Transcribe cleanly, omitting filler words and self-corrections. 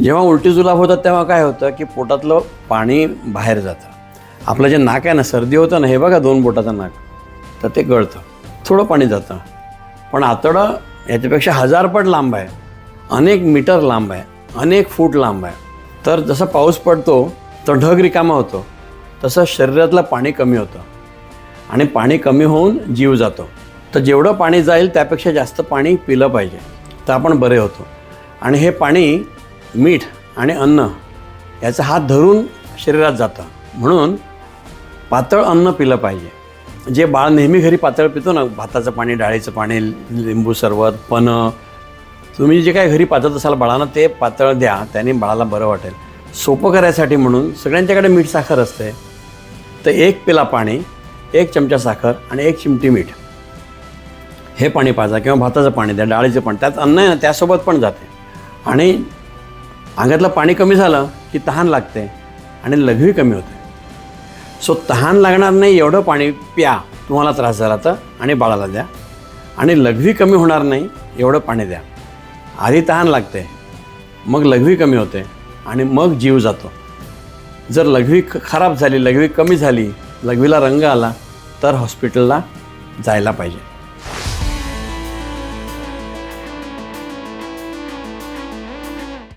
जेव्हा उलटी जुलाब होतात तेव्हा काय होतं की पोटातलं पाणी बाहेर जातं. आपलं जे नाक आहे ना, सर्दी होतं ना, हे बघा 2 बोटाचं नाक, तर ते गळतं, थोडं पाणी जातं. पण आतडं याच्यापेक्षा 1000 पट लांब आहे, अनेक मीटर लांब आहे, अनेक फूट लांब आहे. तर जसं पाऊस पडतो तर ढग रिकामा होतो, तसं शरीरातलं पाणी कमी होतं आणि पाणी कमी होऊन जीव जातो. तर जेवढं पाणी जाईल त्यापेक्षा जास्त पाणी पिलं पाहिजे, तर आपण बरे होतो. आणि हे पाणी मीठ आणि अन्न याचा हात धरून शरीरात जातं. म्हणून पातळ अन्न पिलं पाहिजे. जे बाळ नेहमी घरी पातळ पितो ना, भाताचं पाणी, डाळीचं पाणी, लिंबू सरबत, पनं, तुम्ही जे काय घरी पाजत असाल बाळांना ते पातळ द्या, त्याने बाळाला बरं वाटेल. सोपं करायसाठी म्हणून सगळ्यांच्याकडे मीठ साखर असते, तर 1 पेला पाणी, 1 चमचा साखर आणि 1 चिमटी मीठ हे पाणी पाजा, किंवा भाताचं पाणी द्या, डाळीचं पाणी, त्यात अन्न आहे ना त्यासोबत पण जाते. आणि अंगातलं पाणी कमी झालं की तहान लागते आणि लघवी कमी होते. सो तहान लागणार नाही एवढं पाणी प्या तुम्हाला त्रास झाला तर, आणि बाळाला द्या. आणि लघवी कमी होणार नाही एवढं पाणी द्या. आधी तहान लागते, मग लघवी कमी होते आणि मग जीव जातो. जर लघवी खराब झाली, लघवी कमी झाली, लघवीला रंग आला, तर हॉस्पिटलला जायला पाहिजे.